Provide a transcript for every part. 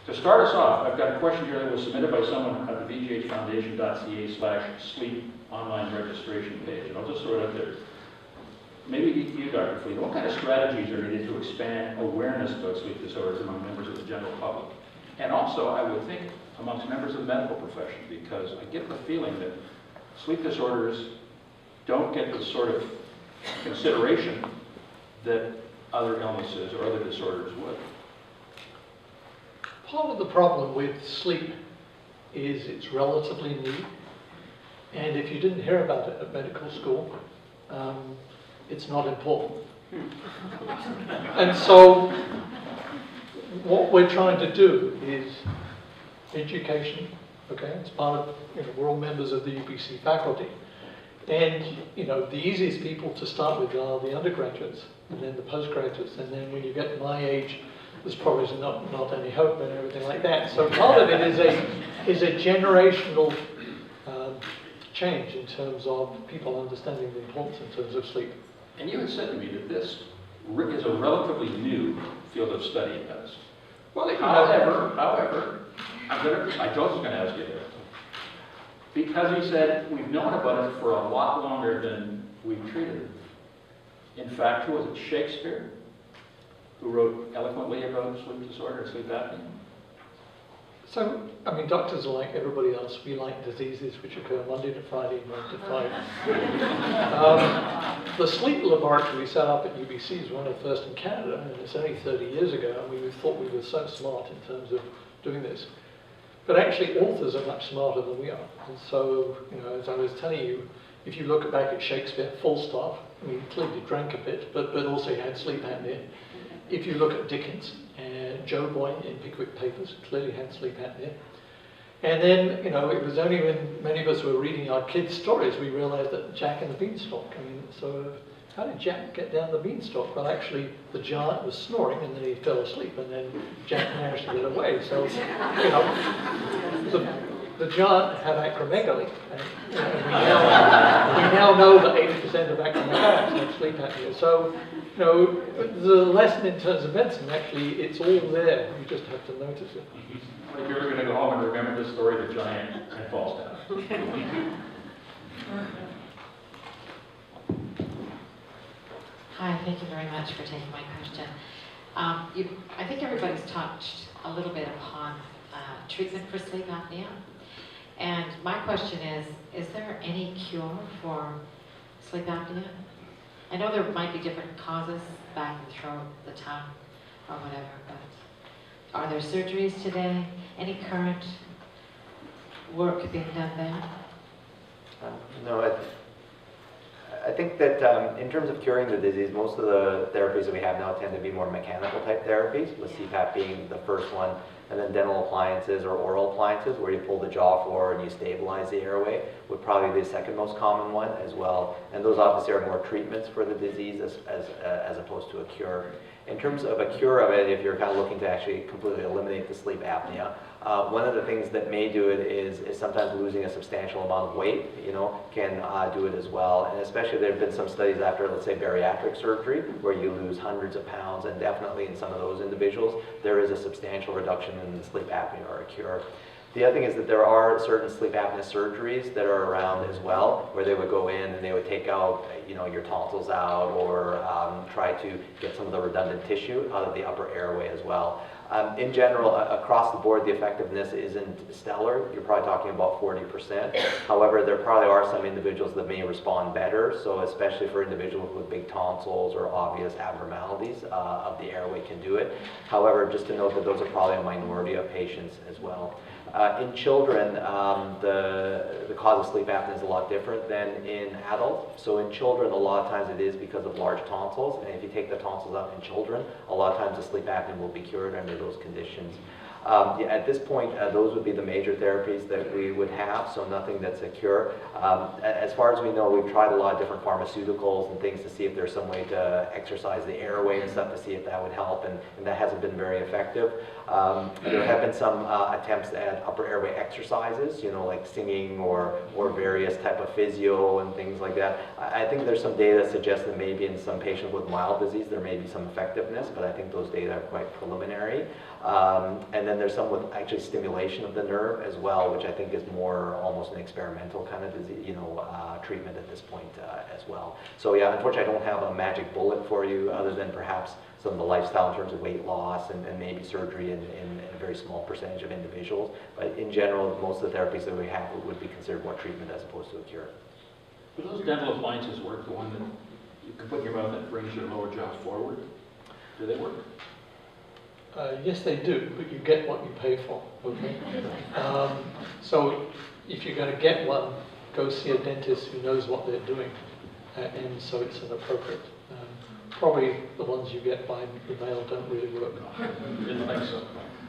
To start us off, I've got a question here that was submitted by someone at the vghfoundation.ca/sleep online registration page, and I'll just throw it out there. Maybe you, Dr. Fleetham, what kind of strategies are needed to expand awareness about sleep disorders among members of the general public? And also, I would think, amongst members of the medical profession, because I get the feeling that sleep disorders don't get the sort of consideration that other illnesses or other disorders would. Part of the problem with sleep is it's relatively new, and if you didn't hear about it at medical school, it's not important. And so what we're trying to do is education, okay? It's part of, we're all members of the UBC faculty. And, the easiest people to start with are the undergraduates, and then the postgraduates, and then when you get my age, there's probably not any hope and everything like that. So part of it is a generational change in terms of people understanding the importance in terms of sleep. And you had said to me that this is a relatively new field of study in medicine. Well, However, I told you I was going to ask you this. Because he said we've known about it for a lot longer than we've treated it. In fact, who was it? Shakespeare, who wrote eloquently about sleep disorder and sleep apnea? So, doctors are like everybody else. We like diseases which occur Monday to Friday, 9 to 5. The sleep laboratory we set up at UBC is one of the first in Canada, and it's only 30 years ago, and we thought we were so smart in terms of doing this. But actually, authors are much smarter than we are. And so, as I was telling you, if you look back at Shakespeare, full stop, he clearly drank a bit, but also he had sleep apnea. If you look at Dickens and Joe Boy in Pickwick Papers, clearly had sleep apnea. And then, it was only when many of us were reading our kids' stories we realized that Jack and the Beanstalk. So how did Jack get down the beanstalk? Well, actually, the giant was snoring, and then he fell asleep, and then Jack managed to get away. So, the giant had acromegaly, and we now know that 80% of acromegalics have sleep apnea. So, the lesson in terms of medicine, actually, it's all there. You just have to notice it. If you're going to go home and remember the story of the giant and falls down. Hi, thank you very much for taking my question. I think everybody's touched a little bit upon treatment for sleep apnea. And my question is there any cure for sleep apnea? I know there might be different causes, back and throat, the tongue, or whatever, but are there surgeries today? Any current work being done there? No, I think that in terms of curing the disease, most of the therapies that we have now tend to be more mechanical type therapies, with CPAP being the first one, and then dental appliances or oral appliances where you pull the jaw forward and you stabilize the airway would probably be the second most common one as well. And those obviously are more treatments for the disease as opposed to a cure. In terms of a cure of it, if you're kind of looking to actually completely eliminate the sleep apnea, one of the things that may do it is sometimes losing a substantial amount of weight, can do it as well. And especially there have been some studies after, let's say, bariatric surgery, where you lose hundreds of pounds, and definitely in some of those individuals, there is a substantial reduction in the sleep apnea or a cure. The other thing is that there are certain sleep apnea surgeries that are around as well, where they would go in and they would take out, your tonsils out, or try to get some of the redundant tissue out of the upper airway as well. In general, across the board, the effectiveness isn't stellar. You're probably talking about 40%. However, there probably are some individuals that may respond better. So especially for individuals with big tonsils or obvious abnormalities of the airway can do it. However, just to note that those are probably a minority of patients as well. In children, the cause of sleep apnea is a lot different than in adults. So in children, a lot of times it is because of large tonsils, and if you take the tonsils out in children, a lot of times the sleep apnea will be cured under those conditions. At this point, those would be the major therapies that we would have, so nothing that's a cure. As far as we know, we've tried a lot of different pharmaceuticals and things to see if there's some way to exercise the airway and stuff to see if that would help, and that hasn't been very effective. There have been some attempts at upper airway exercises, like singing or various type of physio and things like that. I think there's some data that suggests that maybe in some patients with mild disease there may be some effectiveness, but I think those data are quite preliminary. And And then there's some with actually stimulation of the nerve as well, which I think is more almost an experimental kind of disease, treatment at this point as well. So yeah, unfortunately I don't have a magic bullet for you other than perhaps some of the lifestyle in terms of weight loss and maybe surgery in a very small percentage of individuals. But in general, most of the therapies that we have would be considered more treatment as opposed to a cure. Do those dental appliances work, the one that you can put in your mouth that brings your lower jaw forward? Do they work? Yes, they do, but you get what you pay for, okay? So if you're going to get one, go see a dentist who knows what they're doing, and so it's an appropriate. Probably the ones you get by the mail don't really work. Didn't think so.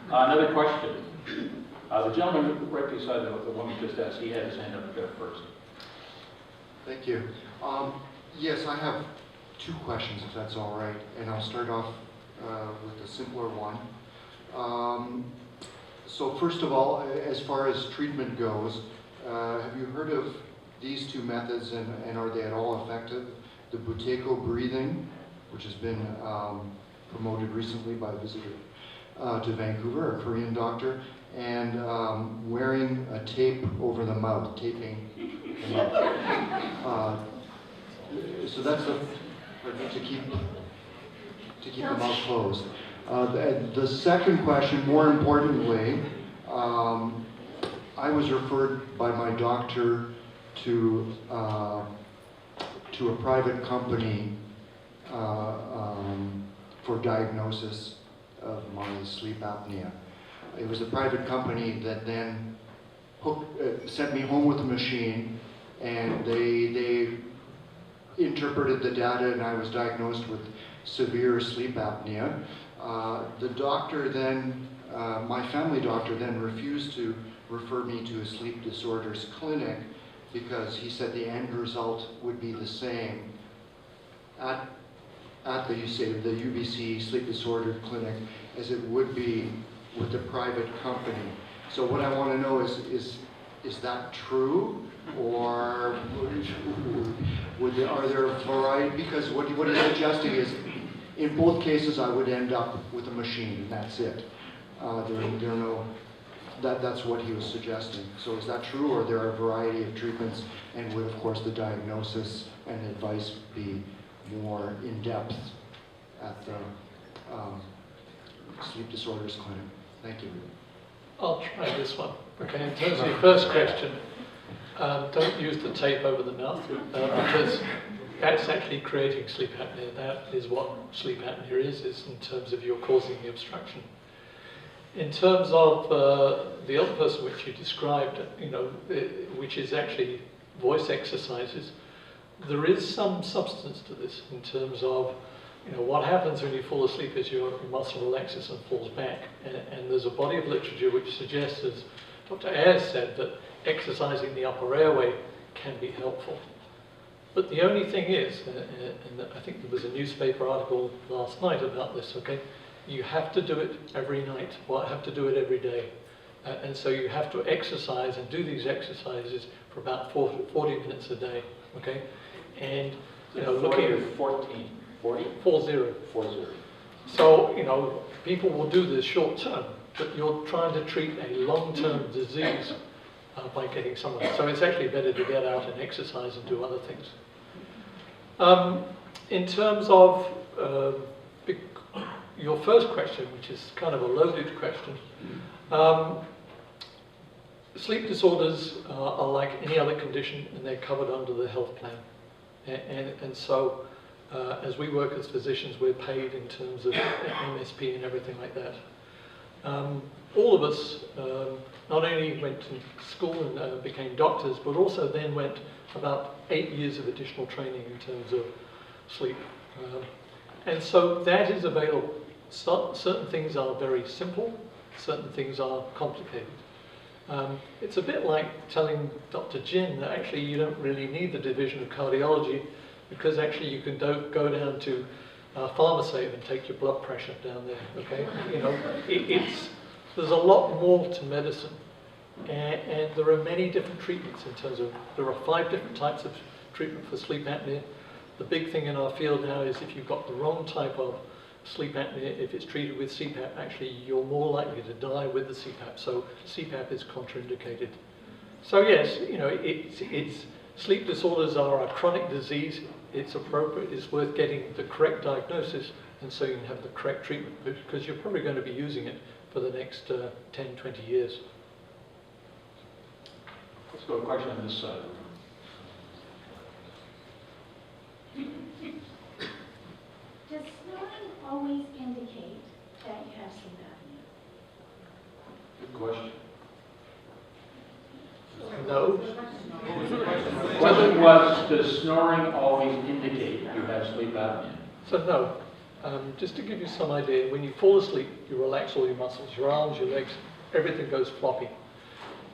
Another question. The gentleman right beside the one who just asked, he had his hand up there first. Thank you. Yes, I have two questions, if that's all right, and I'll start off with the simpler one. So first of all, as far as treatment goes, have you heard of these two methods, and are they at all effective? The Buteyko breathing, which has been promoted recently by a visitor to Vancouver, a Korean doctor, and wearing a tape over the mouth, taping the mouth. So that's to keep the mouth closed. The second question, more importantly, I was referred by my doctor to a private company for diagnosis of my sleep apnea. It was a private company that then sent me home with a machine, and they interpreted the data, and I was diagnosed with severe sleep apnea. The doctor then, my family doctor then refused to refer me to a sleep disorders clinic because he said the end result would be the same at the UBC Sleep Disorder Clinic as it would be with the private company. So what I want to know is that true, or are there a variety? Because what he's suggesting is, in both cases, I would end up with a machine, and that's it. That's what he was suggesting. So is that true, or there are a variety of treatments, and would, of course, the diagnosis and advice be more in-depth at the sleep disorders clinic? Thank you. I'll try this one. Okay, in terms of your first question, don't use the tape over the mouth because that's actually creating sleep apnea. That is what sleep apnea is in terms of you're causing the obstruction. In terms of the other person which you described, which is actually voice exercises, there is some substance to this in terms of, what happens when you fall asleep is your muscle relaxes and falls back. And there's a body of literature which suggests, as Dr. Ayas said, that exercising the upper airway can be helpful. But the only thing is, and I think there was a newspaper article last night about this, okay? You have to do it every night, or have to do it every day. And so you have to exercise and do these exercises for about 40 minutes a day, okay? And, looking at 14. 40? 40. 40. So, people will do this short term, but you're trying to treat a long-term disease by getting someone. So it's actually better to get out and exercise and do other things. In terms of your first question, which is kind of a loaded question, sleep disorders are like any other condition, and they're covered under the health plan. And so, as we work as physicians, we're paid in terms of MSP and everything like that. All of us not only went to school and became doctors, but also then went about 8 years of additional training in terms of sleep. And so that is available. Certain things are very simple, certain things are complicated. It's a bit like telling Dr. Jin that actually you don't really need the division of cardiology, because actually you can go down to Pharmasafe and take your blood pressure down there, okay? There's a lot more to medicine. And there are many different treatments in terms of, there are 5 different types of treatment for sleep apnea. The big thing in our field now is if you've got the wrong type of sleep apnea, if it's treated with CPAP, actually you're more likely to die with the CPAP. So CPAP is contraindicated. So yes, you know, it's sleep disorders are a chronic disease. It's appropriate. It's worth getting the correct diagnosis, and so you can have the correct treatment, because you're probably going to be using it for the next 10, 20 years. Let's go to a question on this side. Does snoring always indicate that you have sleep apnea? Good question. No. The question was, does snoring always indicate you have sleep apnea? So no. Just to give you some idea, when you fall asleep, you relax all your muscles, your arms, your legs, everything goes floppy.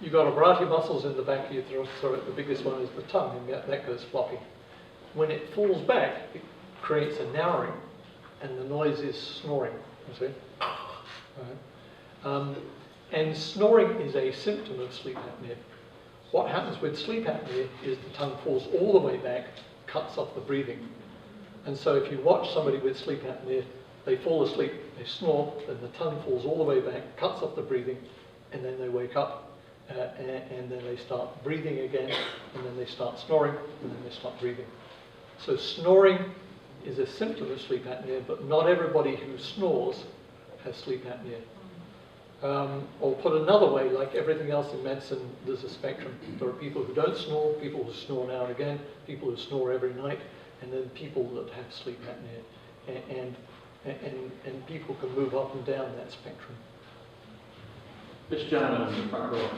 You've got a variety of muscles in the back of your throat. The biggest one is the tongue, and that goes floppy. When it falls back, it creates a narrowing, and the noise is snoring, you see? Right. And snoring is a symptom of sleep apnea. What happens with sleep apnea is the tongue falls all the way back, cuts off the breathing. And so if you watch somebody with sleep apnea, they fall asleep, they snore, then the tongue falls all the way back, cuts off the breathing, and then they wake up, and then they start breathing again, and then they start snoring, and then they stop breathing. So snoring is a symptom of sleep apnea, but not everybody who snores has sleep apnea. Or put another way, like everything else in medicine, there's a spectrum. There are people who don't snore, people who snore now and again, people who snore every night, and then people that have sleep apnea. And people can move up and down that spectrum. This gentleman in the front row.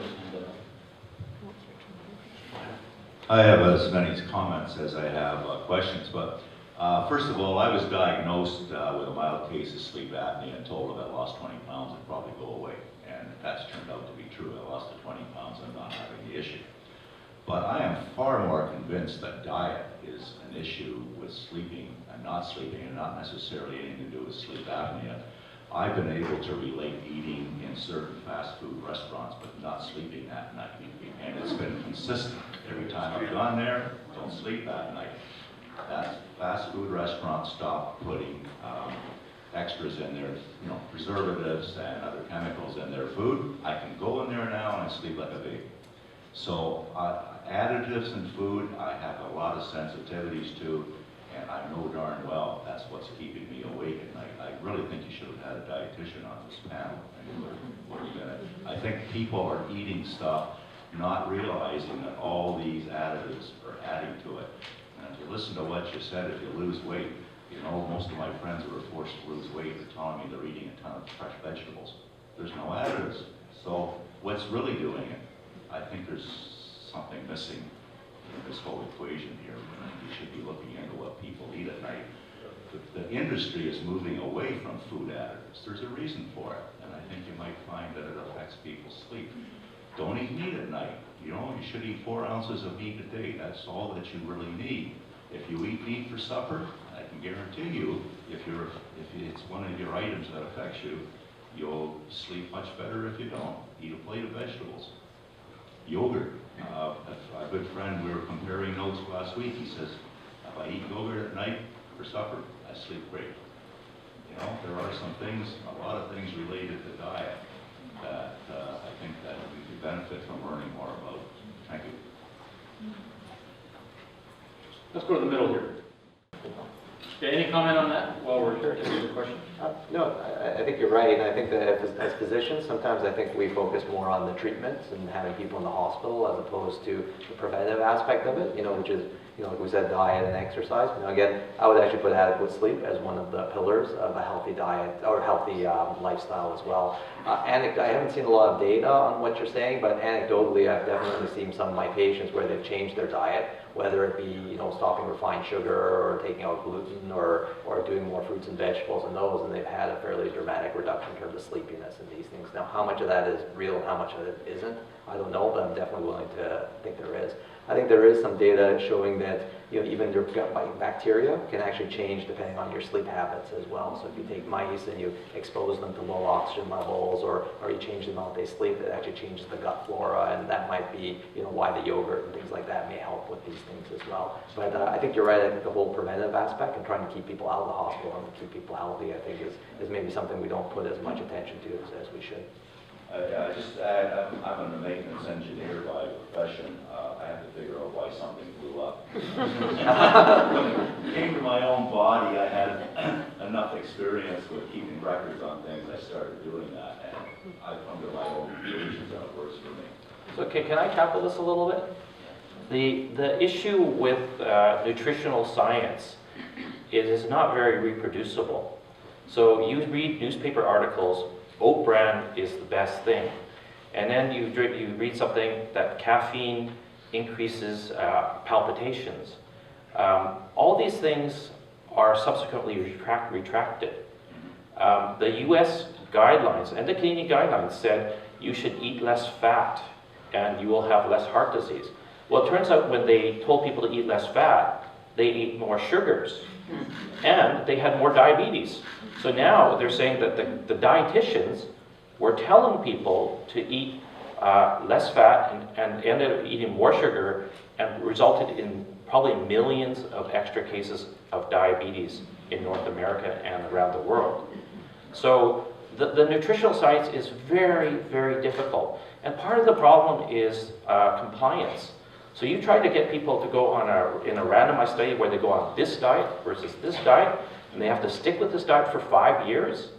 I have as many comments as I have questions, but first of all, I was diagnosed with a mild case of sleep apnea and told if I lost 20 pounds, it'd probably go away. And that's turned out to be true. I lost the 20 pounds, I'm not having the issue. But I am far more convinced that diet is an issue with sleeping and not sleeping, and not necessarily anything to do with sleep apnea. I've been able to relate eating in certain fast food restaurants, but not sleeping at night. And it's been consistent. Every time I've gone there, don't sleep at night. That fast food restaurant stopped putting extras in their, preservatives and other chemicals in their food. I can go in there now and sleep like a baby. So additives in food, I have a lot of sensitivities to, and I know darn well that's what's keeping me awake at night. I really think you should have had a dietitian on this panel. I think people are eating stuff, not realizing that all these additives are adding to it. And if you listen to what you said, if you lose weight, most of my friends who are forced to lose weight are telling me they're eating a ton of fresh vegetables. There's no additives. So what's really doing it? I think there's something missing in this whole equation here. You should be looking into what people eat at night. The industry is moving away from food additives. There's a reason for it, and I think you might find that it affects people's sleep. Don't eat meat at night. You should eat 4 ounces of meat a day. That's all that you really need. If you eat meat for supper, I can guarantee you, if it's one of your items that affects you, you'll sleep much better if you don't. Eat a plate of vegetables. Yogurt. A good friend, we were comparing notes last week. He says, if I eat yogurt at night for supper, I sleep great. There are some things, a lot of things related to diet that I think that we could benefit from learning more about. Thank you. Let's go to the middle here. Okay, any comment on that while we're here? Is there a question? No, I think you're right. And I think that as physicians, sometimes I think we focus more on the treatments and having people in the hospital as opposed to the preventive aspect of it, which is, like we said, diet and exercise. Again, I would actually put adequate sleep as one of the pillars of a healthy diet or healthy lifestyle as well. I haven't seen a lot of data on what you're saying, but anecdotally, I've definitely seen some of my patients where they've changed their diet, whether it be, stopping refined sugar or taking out gluten or doing more fruits and vegetables and those, and they've had a fairly dramatic reduction in terms of sleepiness and these things. Now, how much of that is real and how much of it isn't, I don't know, but I'm definitely willing to think there is. I think there is some data showing that even your gut bacteria can actually change depending on your sleep habits as well. So if you take mice and you expose them to low oxygen levels, or you change the amount they sleep, it actually changes the gut flora, and that might be why the yogurt and things like that may help with these things as well. But I think you're right. I think the whole preventive aspect and trying to keep people out of the hospital and keep people healthy, I think is maybe something we don't put as much attention to as we should. I'm a maintenance engineer by profession. I have to figure out why something blew up. When it came to my own body, I had enough experience with keeping records on things. I started doing that, and I've come to my own conclusions that it works for me. So can I tackle this a little bit? The issue with nutritional science is not very reproducible. So you read newspaper articles, oat bran is the best thing. And then you read something that caffeine increases palpitations. All these things are subsequently retracted. The US guidelines and the Canadian guidelines said you should eat less fat and you will have less heart disease. Well, it turns out when they told people to eat less fat, they ate more sugars and they had more diabetes. So now they're saying that the dietitians were telling people to eat less fat and ended up eating more sugar, and resulted in probably millions of extra cases of diabetes in North America and around the world. So the nutritional science is very, very difficult. And part of the problem is compliance. So you try to get people to go in a randomized study where they go on this diet versus this diet, and they have to stick with this diet for 5 years.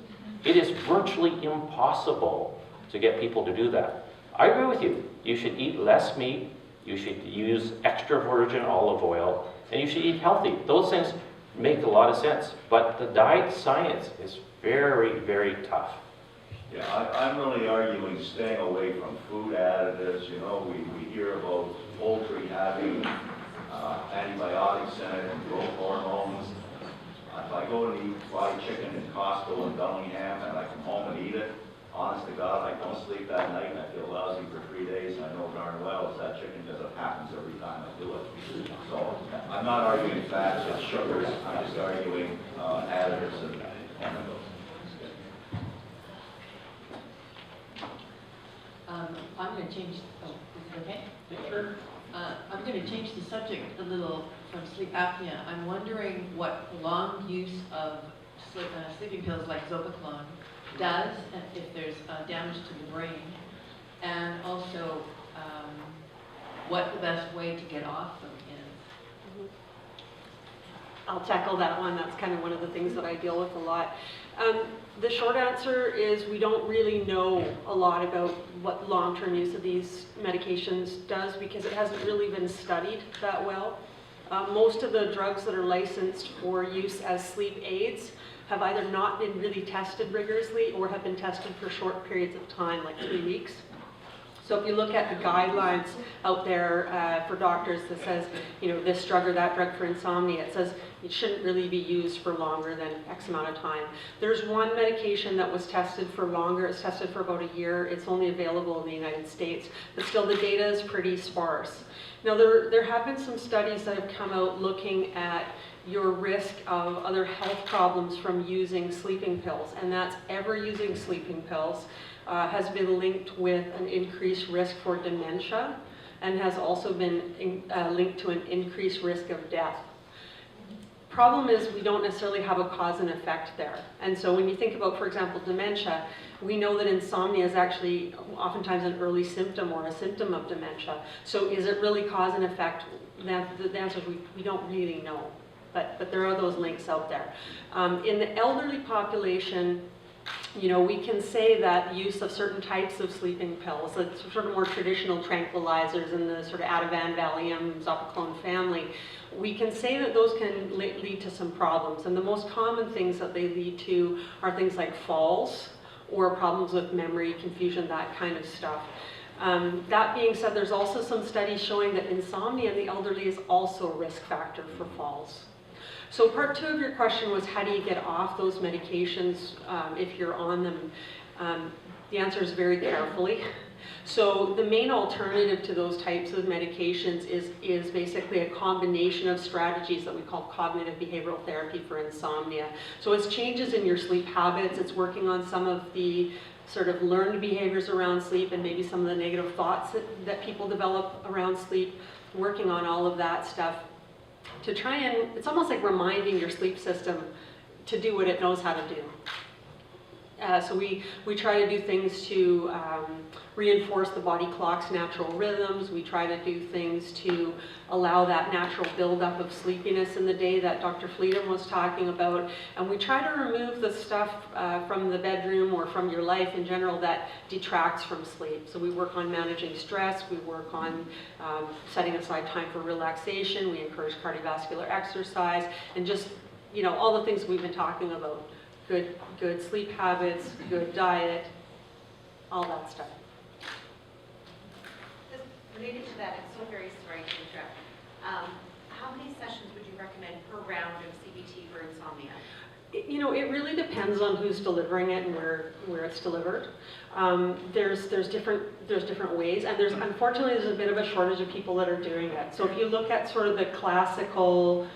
It is virtually impossible to get people to do that. I agree with you. You should eat less meat, you should use extra virgin olive oil, and you should eat healthy. Those things make a lot of sense, but the diet science is very, very tough. Yeah, I'm really arguing staying away from food additives. We hear about poultry having antibiotics in it and growth hormones. If I go and eat fried chicken in Costco in Bellingham and I come home and eat it, honest to God, I don't sleep that night and I feel lousy for 3 days, and I know darn well it's that chicken because it happens every time I do it. So I'm not arguing fats and sugars, I'm just arguing additives and chemicals. I'm going to change, is it okay? Sure. I'm going to change the subject a little from sleep apnea. I'm wondering what long use of sleeping pills like Zopiclone does, and if there's damage to the brain, and also what the best way to get off them is. I'll tackle that one. That's kind of one of the things that I deal with a lot. The short answer is we don't really know a lot about what long-term use of these medications does, because it hasn't really been studied that well. Most of the drugs that are licensed for use as sleep aids have either not been really tested rigorously or have been tested for short periods of time, like 3 weeks. So if you look at the guidelines out there for doctors that says, this drug or that drug for insomnia, it says it shouldn't really be used for longer than X amount of time. There's one medication that was tested for longer. It's tested for about a year. It's only available in the United States, but still the data is pretty sparse. Now there have been some studies that have come out looking at your risk of other health problems from using sleeping pills, and that's ever using sleeping pills has been linked with an increased risk for dementia, and has also been linked to an increased risk of death. Problem is we don't necessarily have a cause and effect there. And so when you think about, for example, dementia, we know that insomnia is actually oftentimes an early symptom or a symptom of dementia. So is it really cause and effect? The answer is we don't really know. But there are those links out there. In the elderly population, we can say that use of certain types of sleeping pills, the sort of more traditional tranquilizers in the sort of Ativan, Valium, Zopiclone family, we can say that those can lead to some problems. And the most common things that they lead to are things like falls or problems with memory, confusion, that kind of stuff. That being said, there's also some studies showing that insomnia in the elderly is also a risk factor for falls. So part 2 of your question was, how do you get off those medications if you're on them? The answer is very carefully. So the main alternative to those types of medications is basically a combination of strategies that we call cognitive behavioral therapy for insomnia. So it's changes in your sleep habits, it's working on some of the sort of learned behaviors around sleep and maybe some of the negative thoughts that people develop around sleep, working on all of that stuff to try and, it's almost like reminding your sleep system to do what it knows how to do. So we try to do things to reinforce the body clock's natural rhythms. We try to do things to allow that natural buildup of sleepiness in the day that Dr. Fleetham was talking about. And we try to remove the stuff from the bedroom or from your life in general that detracts from sleep. So we work on managing stress. We work on setting aside time for relaxation. We encourage cardiovascular exercise and just, you know, all the things we've been talking about. Good sleep habits, good diet, all that stuff. Just related to that, I'm so very sorry to interrupt. How many sessions would you recommend per round of CBT for insomnia? You know, it really depends on who's delivering it and where it's delivered. There's different ways, and unfortunately there's a bit of a shortage of people that are doing it. So if you look at sort of the classical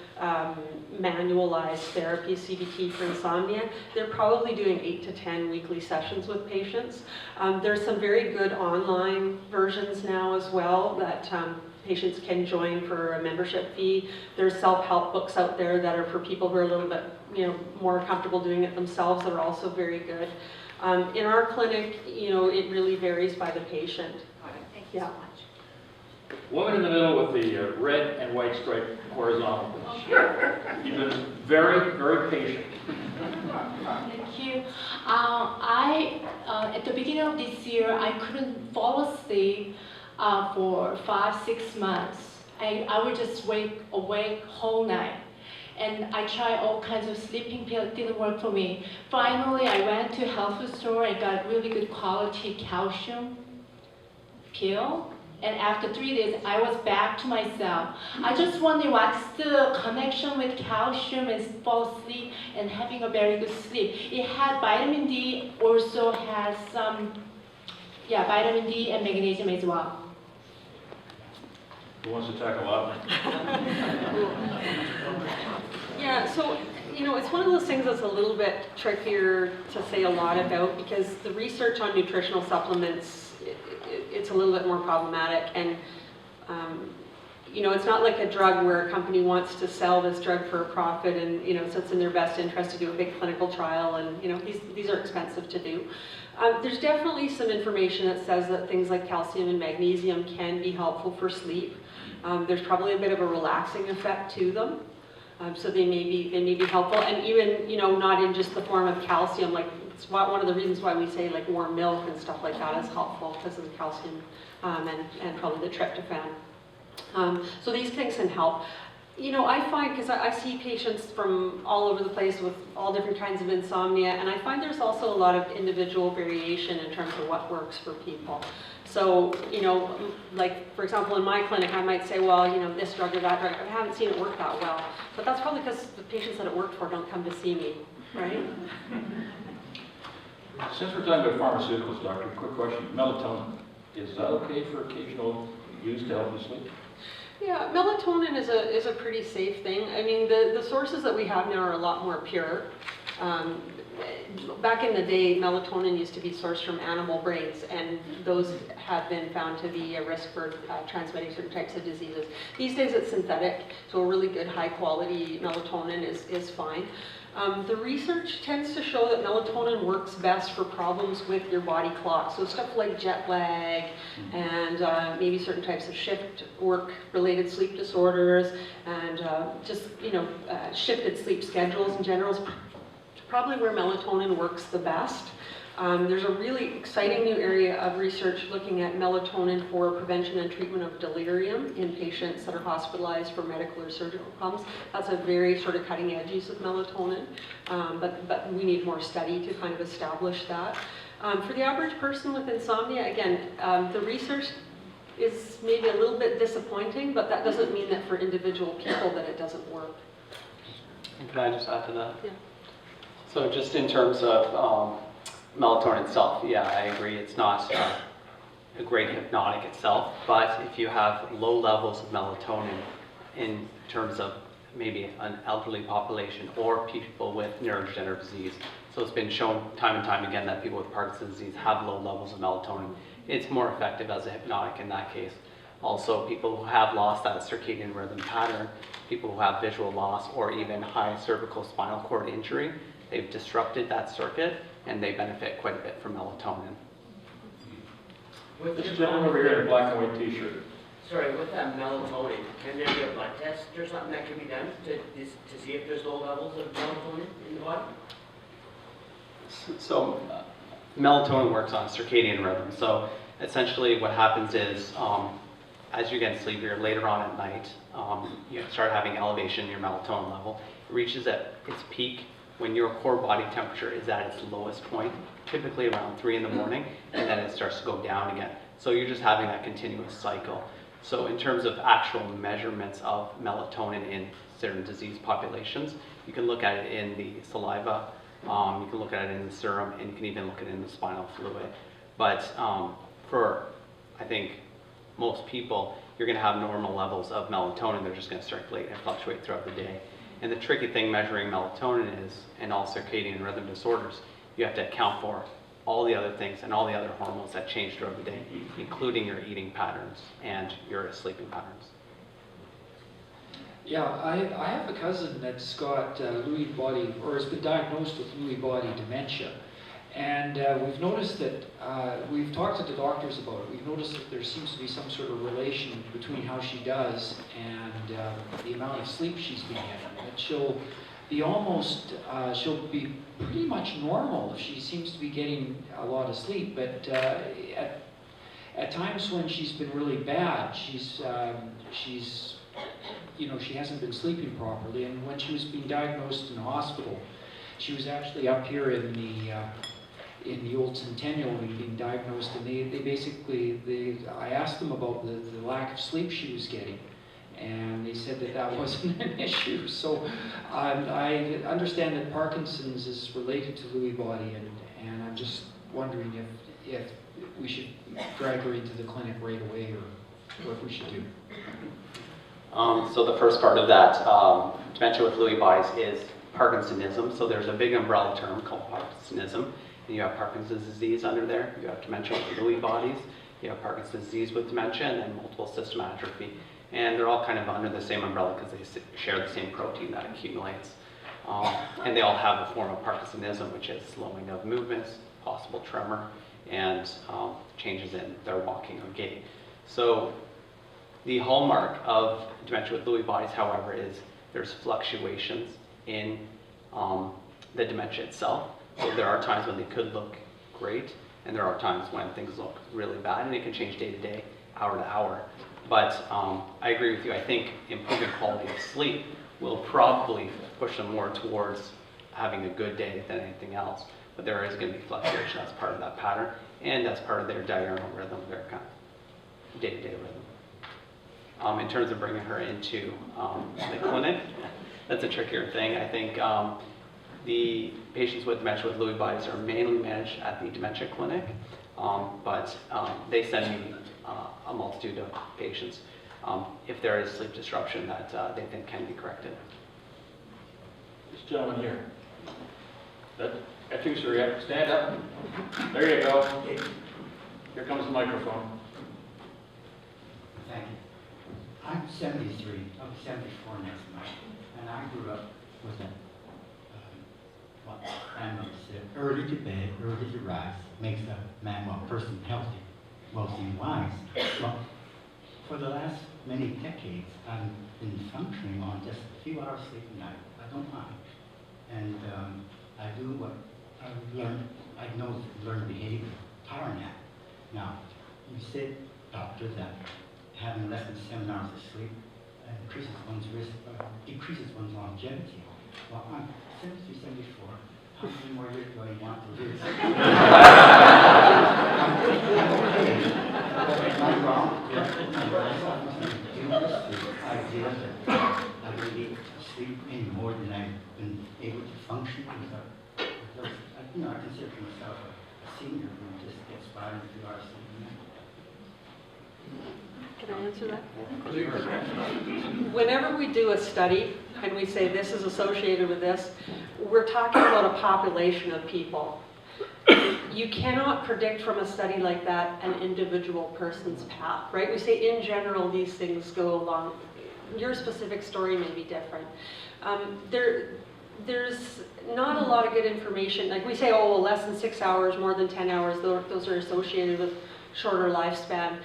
manualized therapy, CBT for insomnia, they're probably doing 8 to 10 weekly sessions with patients. There's some very good online versions now as well that patients can join for a membership fee. There's self-help books out there that are for people who are a little bit, you know, more comfortable doing it themselves that are also very good. In our clinic, you know, it really varies by the patient. Got it. Thank you so much. Woman in the middle with the red and white stripe horizontal. You've been very, very patient. Thank you. At the beginning of this year, I couldn't fall asleep for 5-6 months. I would just awake whole night. And I tried all kinds of sleeping pills, didn't work for me. Finally, I went to a health food store and got a really good quality calcium pill. And after 3 days, I was back to myself. I just wonder what's the connection with calcium and fall asleep and having a very good sleep. It had vitamin D, also has some, vitamin D and magnesium as well. Who wants to tackle that? Yeah, so, you know, it's one of those things that's a little bit trickier to say a lot about because the research on nutritional supplements, it's a little bit more problematic. And, you know, it's not like a drug where a company wants to sell this drug for a profit and, you know, so it's in their best interest to do a big clinical trial. And, you know, these are expensive to do. There's definitely some information that says that things like calcium and magnesium can be helpful for sleep. There's probably a bit of a relaxing effect to them. So they may be helpful, and even, you know, not in just the form of calcium. Like it's one of the reasons why we say like warm milk and stuff like that is helpful because of the calcium and probably the tryptophan. So these things can help. You know, I find, because I see patients from all over the place with all different kinds of insomnia, and I find there's also a lot of individual variation in terms of what works for people. So, you know, like, for example, in my clinic, I might say, well, you know, this drug or that drug, I haven't seen it work that well. But that's probably because the patients that it worked for don't come to see me, right? Since we're talking about pharmaceuticals, doctor, quick question. Melatonin, is that okay for occasional use to help you sleep? Yeah, melatonin is a pretty safe thing. I mean, the sources that we have now are a lot more pure. Back in the day, melatonin used to be sourced from animal brains, and those have been found to be a risk for transmitting certain types of diseases. These days it's synthetic, so a really good high quality melatonin is fine. The research tends to show that melatonin works best for problems with your body clock. So stuff like jet lag and maybe certain types of shift work related sleep disorders and just, you know, shifted sleep schedules in general is probably where melatonin works the best. There's a really exciting new area of research looking at melatonin for prevention and treatment of delirium in patients that are hospitalized for medical or surgical problems. That's a very sort of cutting edge use of melatonin, but we need more study to kind of establish that. For the average person with insomnia, again, the research is maybe a little bit disappointing, but that doesn't mean that for individual people that it doesn't work. Can I just add to that? Yeah. So just in terms of melatonin itself, yeah, I agree. It's not a great hypnotic itself, but if you have low levels of melatonin in terms of maybe an elderly population or people with neurodegenerative disease, so it's been shown time and time again that people with Parkinson's disease have low levels of melatonin. It's more effective as a hypnotic in that case. Also, people who have lost that circadian rhythm pattern, people who have visual loss or even high cervical spinal cord injury, they've disrupted that circuit and they benefit quite a bit from melatonin. This gentleman over here in a black and white t-shirt. Sorry, with that melatonin, can there be a blood test or something that can be done to see if there's low levels of melatonin in the body? So melatonin works on circadian rhythm. So essentially what happens is as you get sleepier later on at night, you start having elevation in your melatonin level. It reaches at its peak when your core body temperature is at its lowest point, typically around 3 in the morning, and then it starts to go down again. So you're just having that continuous cycle. So in terms of actual measurements of melatonin in certain disease populations, you can look at it in the saliva, you can look at it in the serum, and you can even look at it in the spinal fluid. But for, I think, most people, you're going to have normal levels of melatonin. They're just going to circulate and fluctuate throughout the day. And the tricky thing measuring melatonin is, in all circadian rhythm disorders, you have to account for all the other things and all the other hormones that change throughout the day, including your eating patterns and your sleeping patterns. Yeah, I have a cousin that's got Lewy body, or has been diagnosed with Lewy body dementia. And we've noticed that, we've talked to the doctors about it, we've noticed that there seems to be some sort of relation between how she does and the amount of sleep she's been getting. That she'll be pretty much normal if she seems to be getting a lot of sleep, but at times when she's been really bad, she hasn't been sleeping properly. And when she was being diagnosed in the hospital, she was actually up here in the old Centennial being diagnosed, and they basically, I asked them about the lack of sleep she was getting, and they said that wasn't an issue. So I understand that Parkinson's is related to Lewy body, and I'm just wondering if we should drag her into the clinic right away, or what we should do. So the first part of that, dementia with Lewy bodies, is Parkinsonism. So there's a big umbrella term called Parkinsonism. And you have Parkinson's disease under there. You have dementia with Lewy bodies. You have Parkinson's disease with dementia, and then multiple system atrophy. And they're all kind of under the same umbrella because they share the same protein that accumulates. And they all have a form of Parkinsonism, which is slowing of movements, possible tremor, and changes in their walking or gait. So the hallmark of dementia with Lewy bodies, however, is there's fluctuations in the dementia itself. So there are times when they could look great, and there are times when things look really bad, and it can change day to day, hour to hour. But I agree with you. I think improving quality of sleep will probably push them more towards having a good day than anything else. But there is going to be fluctuation as part of that pattern, and that's part of their diurnal rhythm, their kind of day-to-day rhythm. In terms of bringing her into the clinic, that's a trickier thing. I think the patients with dementia with Lewy bodies are mainly managed at the dementia clinic, but they send me a multitude of patients if there is sleep disruption that they think can be corrected. This gentleman here. That too, sir. Yeah. Stand up. There you go. Here comes the microphone. Thank you. I'm 73. I'll be 74 next month. And I grew up with a family said, early to bed, early to rise makes a man, a person healthy, wealthy, and wise. Well, for the last many decades, I've been functioning on just a few hours sleep a night. I don't mind. And I do what I've learned. I know learned behavior, power nap. Now, you said, doctor, that having less than 7 hours of sleep increases one's risk, decreases one's longevity. Well, I'm 73, 74. How many more years do I want to live? Am I wrong? I idea that I don't need to sleep any more than I've been able to function because I consider myself a senior who just gets by in a few hours sleep a night. Can I answer that? Whenever we do a study and we say this is associated with this, we're talking about a population of people. You cannot predict from a study like that an individual person's path, right? We say in general these things go along. Your specific story may be different. There's not a lot of good information. Like we say, oh, well, less than 6 hours, more than 10 hours, those are associated with shorter lifespan.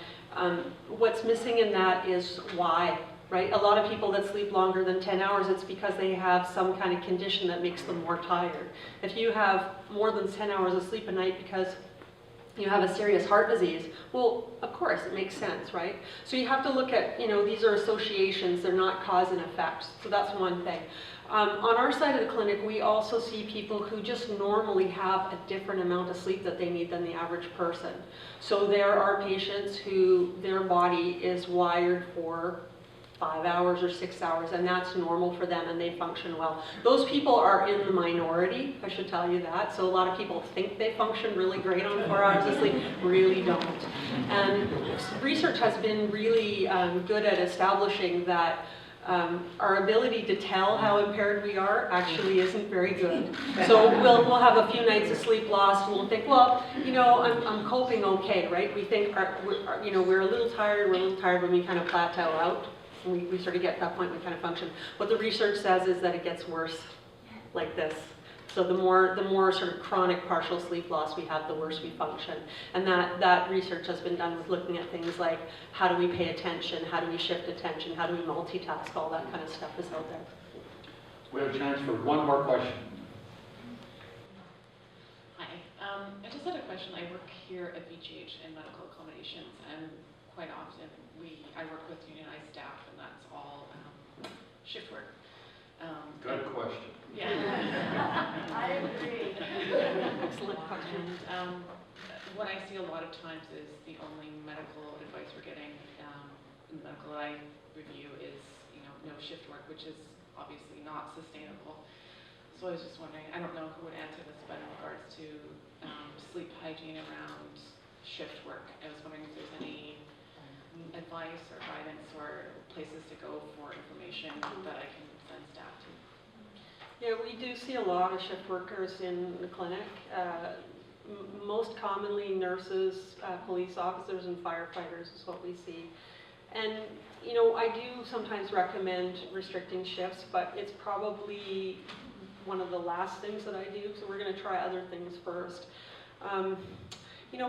What's missing in that is why, right? A lot of people that sleep longer than 10 hours, it's because they have some kind of condition that makes them more tired. If you have more than 10 hours of sleep a night because you have a serious heart disease, well, of course, it makes sense, right? So you have to look at, these are associations, they're not cause and effect. So that's one thing. On our side of the clinic, we also see people who just normally have a different amount of sleep that they need than the average person. So there are patients who their body is wired for 5 hours or 6 hours, and that's normal for them and they function well. Those people are in the minority, I should tell you that. So a lot of people think they function really great on 4 hours of sleep, really don't. And research has been really good at establishing that our ability to tell how impaired we are actually isn't very good. So we'll have a few nights of sleep loss and we'll think, well, I'm coping okay, right? We think, we're a little tired when we kind of plateau out. And we sort of get to that point, we kind of function. What the research says is that it gets worse like this. So the more sort of chronic partial sleep loss we have, the worse we function. And that research has been done with looking at things like how do we pay attention, how do we shift attention, how do we multitask, all that kind of stuff is out there. We have a chance for one more question. Hi, I just had a question. I work here at VGH in medical accommodations, and quite often I work with unionized staff, and that's all shift work. Good question. Yeah. I agree. Excellent question. And what I see a lot of times is the only medical advice we're getting in the medical that I review is, no shift work, which is obviously not sustainable. So I was just wondering, I don't know who would answer this, but in regards to sleep hygiene around shift work, I was wondering if there's any advice or guidance or places to go for information that I can send staff to. Yeah, we do see a lot of shift workers in the clinic. Most commonly nurses, police officers, and firefighters is what we see. And, I do sometimes recommend restricting shifts, but it's probably one of the last things that I do, so we're going to try other things first.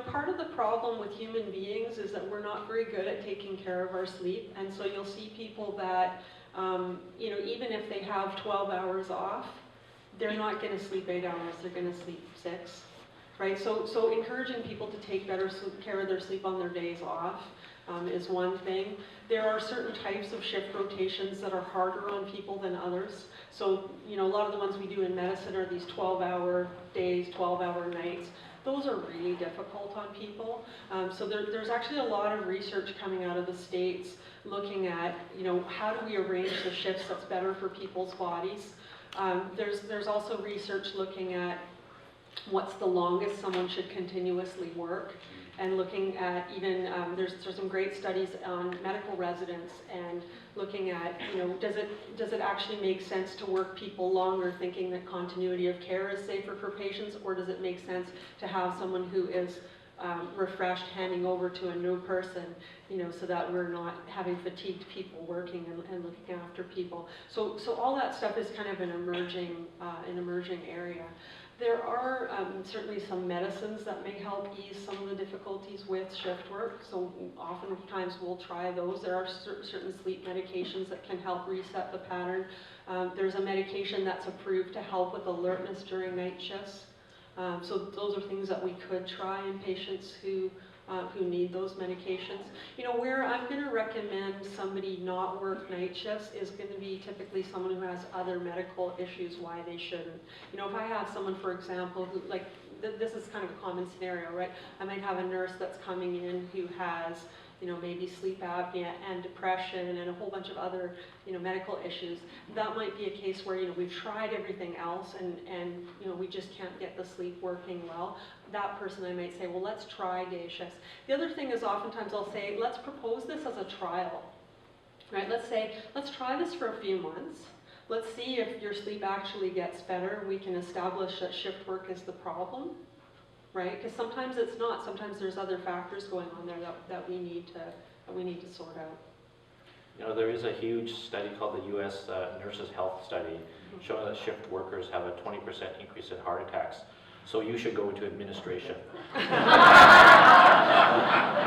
Part of the problem with human beings is that we're not very good at taking care of our sleep, and so you'll see people that, even if they have 12 hours off, they're not going to sleep 8 hours, they're going to sleep 6, right? So encouraging people to take better care of their sleep on their days off is one thing. There are certain types of shift rotations that are harder on people than others. So, a lot of the ones we do in medicine are these 12-hour days, 12-hour nights. Those are really difficult on people. So there's actually a lot of research coming out of the States looking at, how do we arrange the shifts that's better for people's bodies. There's also research looking at what's the longest someone should continuously work, and looking at even, there's some great studies on medical residents and looking at, does it actually make sense to work people longer thinking that continuity of care is safer for patients, or does it make sense to have someone who is refreshed handing over to a new person, so that we're not having fatigued people working and looking after people. So all that stuff is kind of an emerging area. There are certainly some medicines that may help ease some of the difficulties with shift work, so oftentimes we'll try those. There are certain sleep medications that can help reset the pattern. There's a medication that's approved to help with alertness during night shifts. So those are things that we could try in patients who need those medications. Where I'm going to recommend somebody not work night shifts is going to be typically someone who has other medical issues why they shouldn't. If I have someone, for example, who, like this is kind of a common scenario, right? I might have a nurse that's coming in who has, maybe sleep apnea and depression and a whole bunch of other, medical issues. That might be a case where, we've tried everything else and we just can't get the sleep working well. That person, I might say, well, let's try day shifts. The other thing is oftentimes I'll say, let's propose this as a trial, right? Let's say, let's try this for a few months. Let's see if your sleep actually gets better. We can establish that shift work is the problem. Right? Because sometimes it's not. Sometimes there's other factors going on there that we need to sort out. There is a huge study called the U.S. Nurses Health Study showing that shift workers have a 20% increase in heart attacks. So you should go into administration.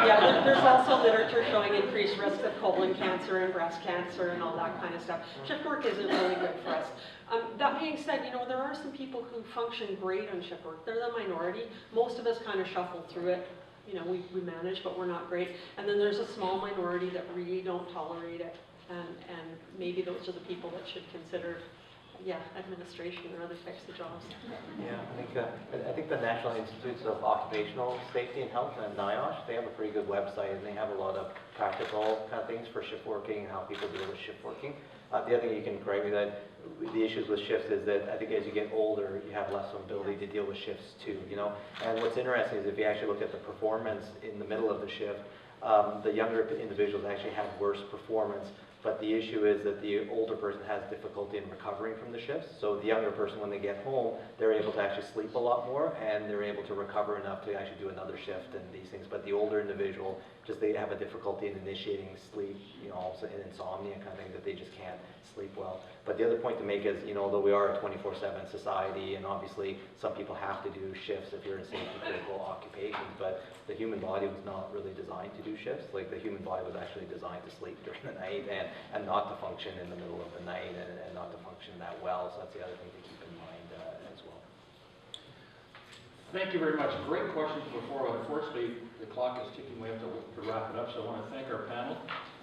Yeah, there's also literature showing increased risk of colon cancer and breast cancer and all that kind of stuff. Shift work isn't really good for us. That being said, there are some people who function great on shift work. They're the minority. Most of us kind of shuffle through it. We manage, but we're not great. And then there's a small minority that really don't tolerate it. And maybe those are the people that should consider administration or other types of jobs. Yeah, I think the National Institutes of Occupational Safety and Health and NIOSH, they have a pretty good website and they have a lot of practical kind of things for shift working and how people deal with shift working. The other thing you can correct me that the issues with shifts is that I think as you get older, you have less ability to deal with shifts too, And what's interesting is if you actually look at the performance in the middle of the shift, the younger individuals actually have worse performance. But the issue is that the older person has difficulty in recovering from the shifts. So the younger person, when they get home, they're able to actually sleep a lot more and they're able to recover enough to actually do another shift and these things. But the older individual, they have a difficulty in initiating sleep, also an insomnia kind of thing that they just can't sleep well. But the other point to make is, although we are a 24/7 society and obviously some people have to do shifts if you're in safety critical occupations, but the human body was not really designed to do shifts. Like the human body was actually designed to sleep during the night and not to function in the middle of the night and not to function that well. So that's the other thing to keep in mind as well. Thank you very much. Great questions before, but unfortunately the clock is ticking. We have to wrap it up. So I want to thank our panel.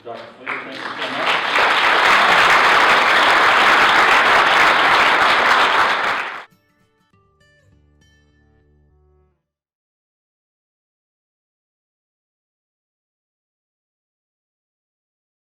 Dr. Fleetham, thank you so much.